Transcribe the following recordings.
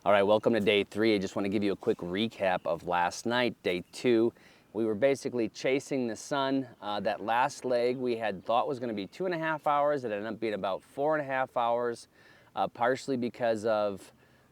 All right, welcome to day 3. I just want to give you a quick recap of last night, day 2. We were basically chasing the sun. That last leg we had thought was going to be 2.5 hours. It ended up being about 4.5 hours, partially because of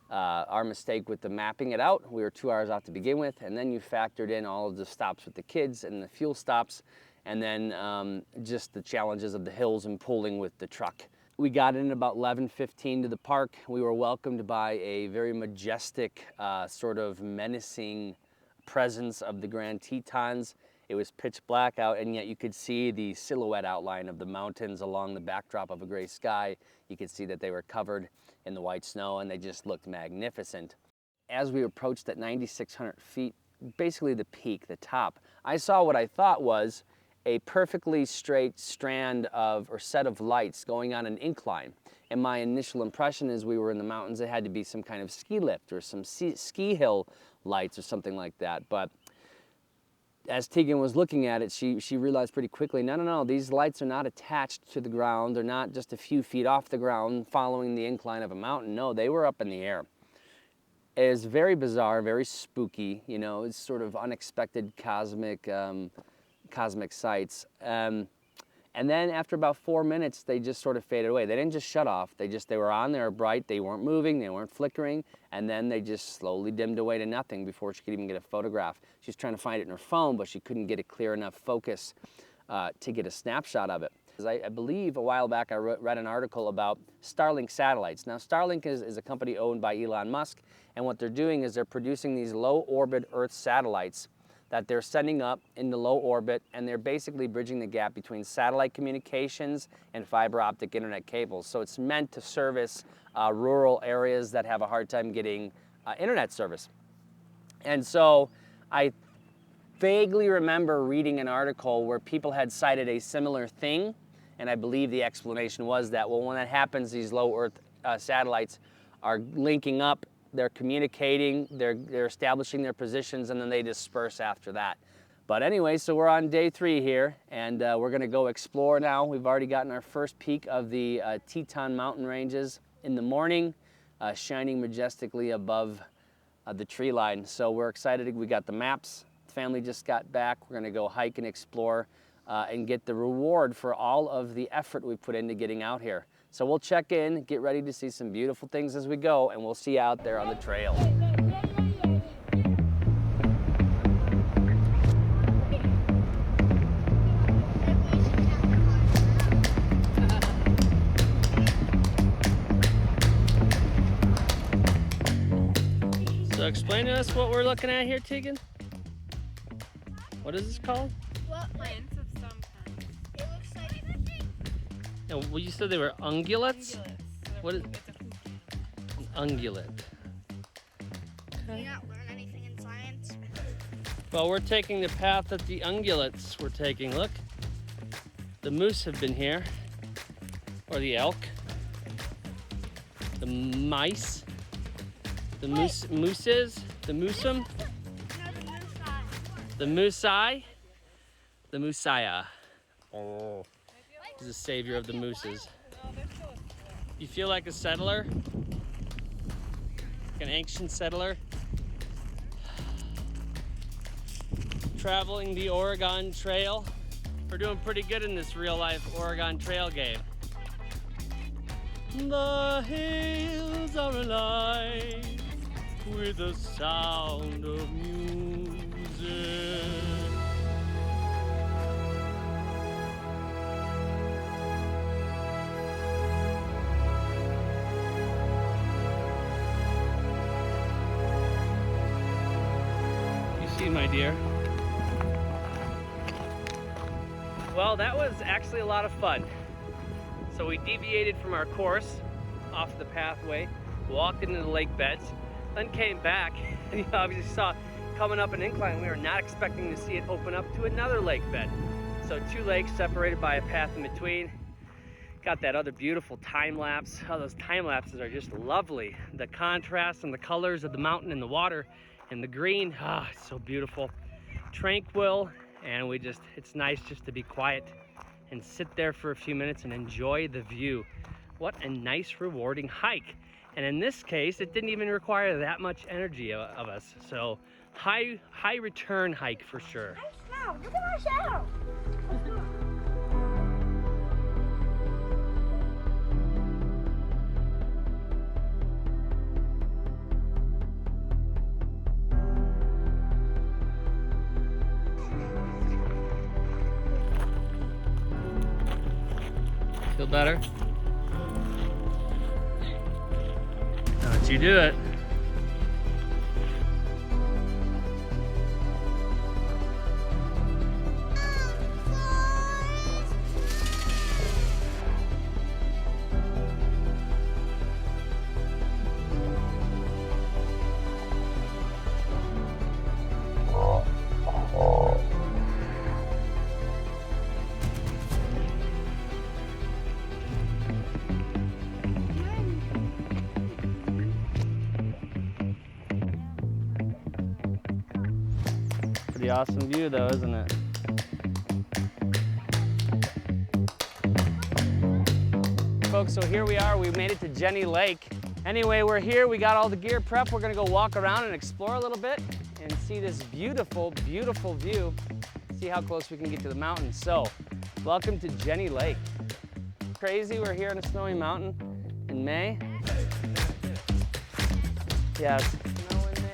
our mistake with the mapping it out. We were 2 hours out to begin with, and then you factored in all of the stops with the kids and the fuel stops, and then just the challenges of the hills and pulling with the truck. We got in about 11:15 to the park. We were welcomed by a very majestic, sort of menacing presence of the Grand Tetons. It was pitch black out, and yet you could see the silhouette outline of the mountains along the backdrop of a gray sky. You could see that they were covered in the white snow, and they just looked magnificent. As we approached at 9,600 feet, basically the peak, the top, I saw what I thought was a perfectly straight strand of, or set of lights going on an incline. And my initial impression is we were in the mountains, it had to be some kind of ski lift or some ski hill lights or something like that. But as Tegan was looking at it, she realized pretty quickly, no, these lights are not attached to the ground. They're not just a few feet off the ground following the incline of a mountain. No, they were up in the air. It is very bizarre, very spooky, you know, it's sort of unexpected cosmic sights. And then after about 4 minutes, they just sort of faded away. They didn't just shut off. They were on, they were bright, they weren't moving, they weren't flickering, and then they just slowly dimmed away to nothing before she could even get a photograph. She was trying to find it in her phone, but she couldn't get a clear enough focus to get a snapshot of it. I believe a while back I read an article about Starlink satellites. Now Starlink is a company owned by Elon Musk, and what they're doing is they're producing these low orbit Earth satellites that they're sending up into low orbit, and they're basically bridging the gap between satellite communications and fiber optic internet cables. So it's meant to service rural areas that have a hard time getting internet service. And so I vaguely remember reading an article where people had cited a similar thing, and I believe the explanation was that, well, when that happens, these low Earth satellites are linking up, they're communicating, they're establishing their positions, and then they disperse after that. But anyway, so we're on day 3 here, and we're gonna go explore now. We've already gotten our first peek of the Teton mountain ranges in the morning, shining majestically above the tree line. So we're excited. We got the maps. The family just got back. We're gonna go hike and explore and get the reward for all of the effort we put into getting out here. So we'll check in, get ready to see some beautiful things as we go, and we'll see you out there on the trail. So explain to us what we're looking at here, Tegan. What is this called? What plants of some kind? It looks like And well, you said they were ungulates? ungulates. What is an ungulate? Do you not learn anything in science? Well, we're taking the path that the ungulates were taking. Look, the moose have been here, or the elk, the mice, the mooses, the moosum, No, the moose eye. the moosei, the moosaya. Oh, he's the savior of the mooses. You feel like a settler? Like an ancient settler? Traveling the Oregon Trail. We're doing pretty good in this real life Oregon Trail game. The hills are alive with the sound of music. You see, my dear. Well, that was actually a lot of fun. So we deviated from our course off the pathway, walked into the lake beds, then came back, and you obviously saw coming up an incline, we were not expecting to see it open up to another lake bed. So 2 lakes separated by a path in between. Got that other beautiful time lapse. Oh, those time lapses are just lovely. The contrast and the colors of the mountain and the water and the green, it's so beautiful. Tranquil, and it's nice just to be quiet and sit there for a few minutes and enjoy the view. What a nice, rewarding hike. And in this case, it didn't even require that much energy of us. So high return hike for sure. Now, look at my shadow. Feel better? I'll let you do it. Pretty awesome view though, isn't it? Folks, so here we are, we made it to Jenny Lake. Anyway, we're here, we got all the gear prepped. We're gonna go walk around and explore a little bit and see this beautiful, beautiful view. See how close we can get to the mountains. So, welcome to Jenny Lake. Crazy, we're here in a snowy mountain in May. Yes, snow in May.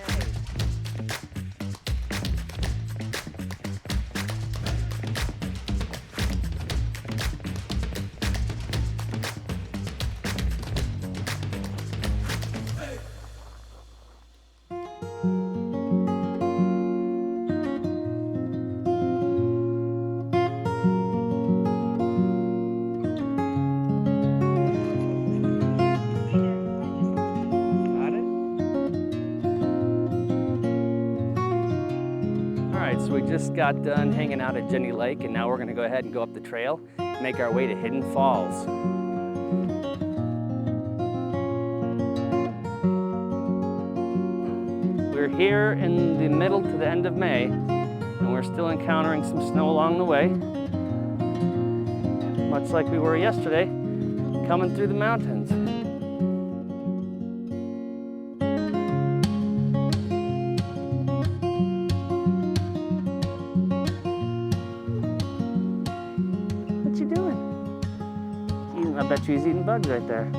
So we just got done hanging out at Jenny Lake, and now we're gonna go ahead and go up the trail, make our way to Hidden Falls. We're here in the middle to the end of May, and we're still encountering some snow along the way, much like we were yesterday, coming through the mountains. I bet you he's eating bugs right there. He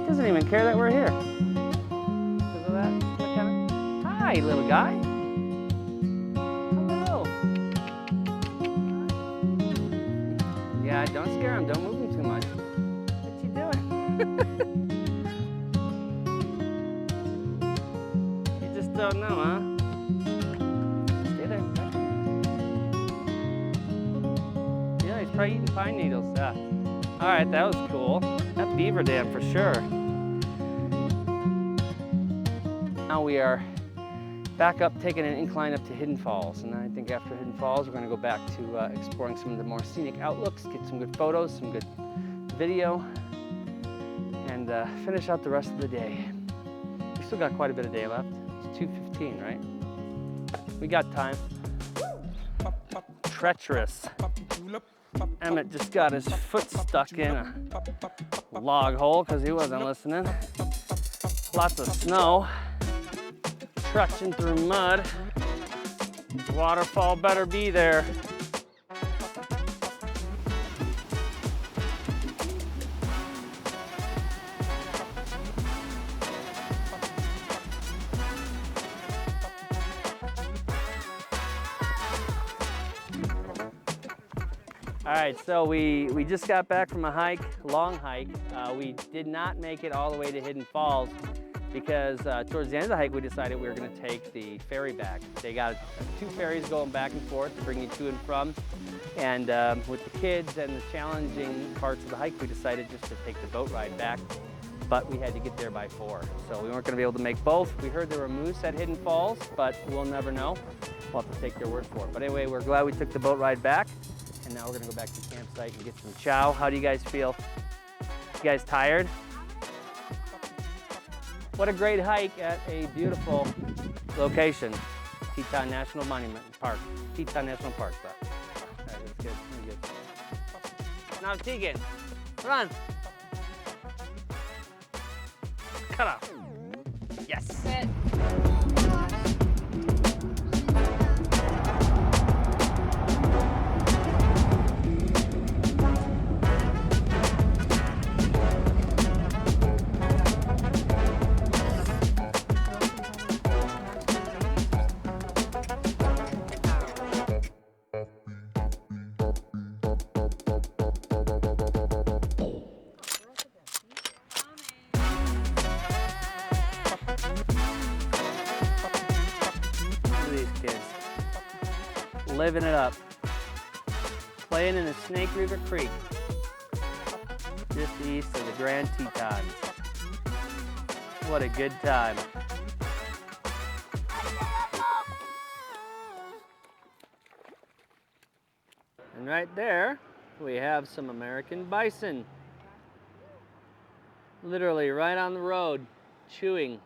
doesn't even care that we're here. Because of that, look at him. Hi, little guy. Hello. Yeah, don't scare him. Don't move him too much. What you doing? You just don't know, huh? Stay there. He's probably eating pine needles. All right, that was cool. That beaver dam for sure. Now we are back up, taking an incline up to Hidden Falls. And I think after Hidden Falls, we're gonna go back to exploring some of the more scenic outlooks, get some good photos, some good video, and finish out the rest of the day. We still got quite a bit of day left. It's 2:15, right? We got time. Treacherous. Emmett just got his foot stuck in a log hole because he wasn't listening. Lots of snow. Trudging through mud. Waterfall better be there. All right, so we just got back from a hike, long hike. We did not make it all the way to Hidden Falls because towards the end of the hike, we decided we were gonna take the ferry back. They got 2 ferries going back and forth to bring you to and from. And with the kids and the challenging parts of the hike, we decided just to take the boat ride back. But we had to get there by 4. So we weren't gonna be able to make both. We heard there were moose at Hidden Falls, but we'll never know. We'll have to take their word for it. But anyway, we're glad we took the boat ride back. And now we're gonna go back to the campsite and get some chow. How do you guys feel? You guys tired? What a great hike at a beautiful location. Teton National Park. Teton National Park, sorry. All right, that's good, pretty good. Now Tegan, run. Cut off. Yes. Sit. Look at these kids. Living it up. Playing in the Snake River Creek. Just east of the Grand Tetons. What a good time. And right there, we have some American bison. Literally right on the road, chewing.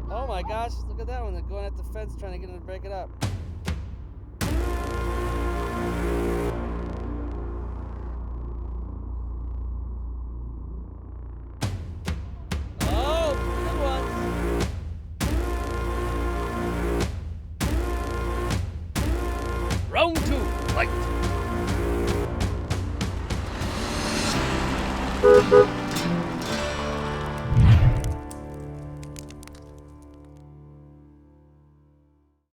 Oh my gosh, look at that one. They're going at the fence trying to get him to break it up. Oh, good one. Round 2, fight.